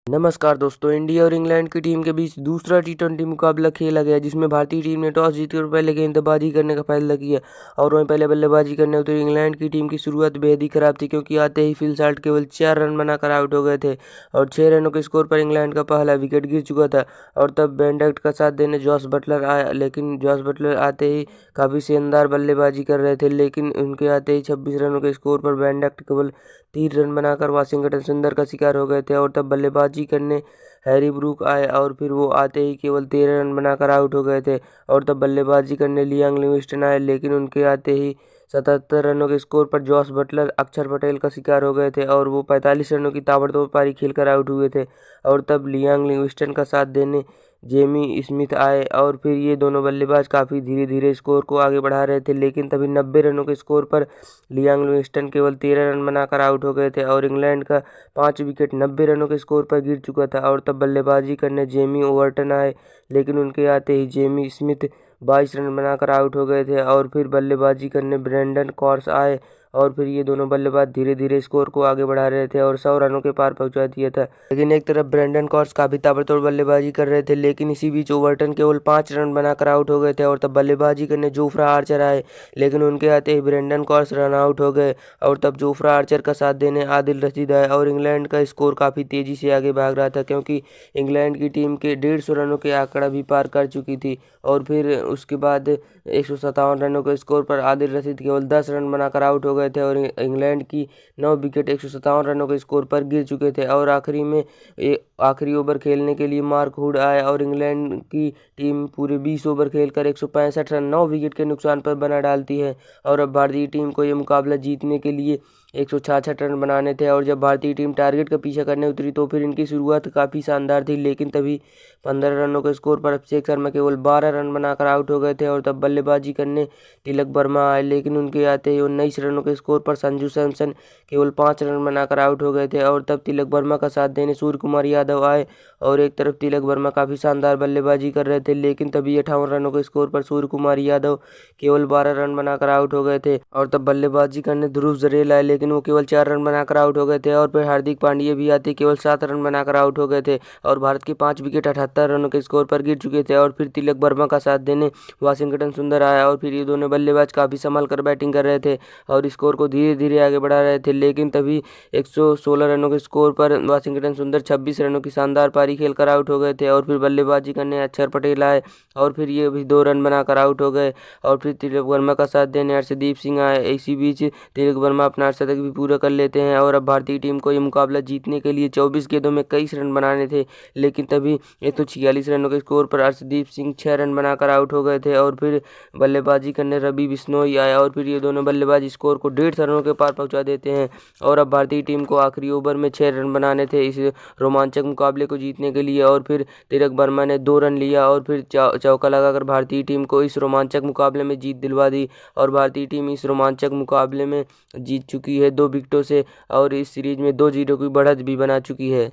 नमस्कार दोस्तों, इंडिया और इंग्लैंड की टीम के बीच दूसरा टी20 मुकाबला खेला गया, जिसमें भारतीय टीम ने टॉस जीतकर पहले गेंदबाजी करने का फैसला किया और वहीं पहले बल्लेबाजी करने उतरी इंग्लैंड की टीम की शुरुआत बेहद ही खराब थी, क्योंकि आते ही फिल साल्ट केवल 4 रन बनाकर आउट हो गए थे और 6 रनों के स्कोर पर इंग्लैंड का पहला विकेट गिर चुका था। और तब बेंडक्ट का साथ देने जॉस बटलर आया, लेकिन जॉस बटलर आते ही काफ़ी शानदार बल्लेबाजी कर रहे थे, लेकिन उनके आते ही 26 रनों के स्कोर पर बेंडक्ट केवल 3 रन बनाकर वाशिंगटन सुंदर का शिकार हो गए थे। और तब बल्लेबाजी करने हैरी ब्रूक आए और फिर वो आते ही केवल 13 रन बनाकर आउट हो गए थे। और तब बल्लेबाजी करने लियांग लिविंगस्टन आए, लेकिन उनके आते ही 77 रनों के स्कोर पर जॉस बटलर अक्षर पटेल का शिकार हो गए थे और वो 45 रनों की ताबड़तोड़ पारी खेलकर आउट हुए थे। और तब लियांग लिविंगस्टन का साथ देने जेमी स्मिथ आए और फिर ये दोनों बल्लेबाज काफ़ी धीरे धीरे स्कोर को आगे बढ़ा रहे थे, लेकिन तभी 90 रनों के स्कोर पर लियांग लिविंगस्टन केवल 13 रन बनाकर आउट हो गए थे और इंग्लैंड का 5 विकेट 90 रनों के स्कोर पर गिर चुका था। और तब बल्लेबाजी करने जेमी ओवर्टन आए, लेकिन उनके आते ही जेमी स्मिथ 22 रन बनाकर आउट हो गए थे और फिर बल्लेबाजी करने ब्रेंडन कॉर्स आए और फिर ये दोनों बल्लेबाज धीरे धीरे स्कोर को आगे बढ़ा रहे थे और 100 रनों के पार पहुंचा दिया था। लेकिन एक तरफ ब्रेंडन कॉर्स काफी ताबड़तोड़ बल्लेबाजी कर रहे थे, लेकिन इसी बीच ओवर्टन केवल 5 रन बनाकर आउट हो गए थे। और तब बल्लेबाजी करने जोफ्रा आर्चर आए, लेकिन उनके आते ही ब्रेंडन कॉर्स रन आउट हो गए और तब जोफ्रा आर्चर का साथ देने आदिल रशीद आए और इंग्लैंड का स्कोर काफ़ी तेज़ी से आगे भाग रहा था, क्योंकि इंग्लैंड की टीम के 150 रनों के आंकड़ा भी पार कर चुकी थी। और फिर उसके बाद 157 रनों के स्कोर पर आदिल रशीद केवल 10 रन बनाकर आउट हो गए थे और इंग्लैंड की 9 विकेट 157 रनों के स्कोर पर गिर चुके थे। और आखिरी में आखिरी ओवर खेलने के लिए मार्क हुड आए और इंग्लैंड की टीम पूरे 20 ओवर खेलकर 165 रन 9 विकेट के नुकसान पर बना डालती है। और अब भारतीय टीम को ये मुकाबला जीतने के लिए 166 रन बनाने थे। और जब भारतीय टीम टारगेट का पीछा करने उतरी तो फिर इनकी शुरुआत काफ़ी शानदार थी, लेकिन तभी 15 रनों के स्कोर पर अभिषेक शर्मा केवल 12 रन बनाकर आउट हो गए थे। और तब बल्लेबाजी करने तिलक वर्मा आए, लेकिन उनके आते ही 19 रनों के स्कोर पर संजू सैमसन केवल 5 रन बनाकर आउट हो गए थे। और तब तिलक वर्मा का साथ देने सूर्य कुमार यादव आए और एक तरफ तिलक वर्मा काफ़ी शानदार बल्लेबाजी कर रहे थे, लेकिन तभी 58 रनों के स्कोर पर सूर्य कुमार यादव केवल 12 रन बनाकर आउट हो गए थे। और तब बल्लेबाजी करने ध्रुव जरेल आए, लेकिन वो केवल 4 रन बनाकर आउट हो गए थे। और फिर हार्दिक पांड्या भी आते केवल 7 रन बनाकर आउट हो गए थे और भारत के 5 विकेट 78 रनों के स्कोर पर गिर चुके थे। और फिर तिलक वर्मा का साथ देने वाशिंगटन सुंदर आया और फिर ये दोनों बल्लेबाज काफ़ी संभल कर बैटिंग कर रहे थे और स्कोर को धीरे धीरे आगे बढ़ा रहे थे, लेकिन तभी 116 रनों के स्कोर पर वाशिंगटन सुंदर 26 रनों की शानदार पारी खेलकर आउट हो गए थे। और फिर बल्लेबाजी करने अक्षर पटेल आए और फिर ये भी 2 रन बनाकर आउट हो गए और फिर तिलक वर्मा का साथ देने हर्षदीप सिंह आए। इसी बीच तिलक वर्मा अपना अर्धशतक भी पूरा कर लेते हैं और अब भारतीय टीम को ये मुकाबला जीतने के लिए 24 गेंदों में 21 रन बनाने थे, लेकिन तभी 146 रनों के स्कोर पर हर्षदीप सिंह 6 रन बनाकर आउट हो गए थे। और फिर बल्लेबाजी करने रवि बिश्नोई आए और फिर ये दोनों बल्लेबाज स्कोर को 150 रनों के पार पहुंचा देते हैं। और अब भारतीय टीम को आखिरी ओवर में 6 रन बनाने थे इस रोमांचक मुकाबले को जीतने के लिए। और फिर तिलक वर्मा ने 2 रन लिया और फिर चौका लगाकर भारतीय टीम को इस रोमांचक मुकाबले में जीत दिलवा दी और भारतीय टीम इस रोमांचक मुकाबले में जीत चुकी है 2 विकेटों से और इस सीरीज में 2-0 की बढ़त भी बना चुकी है।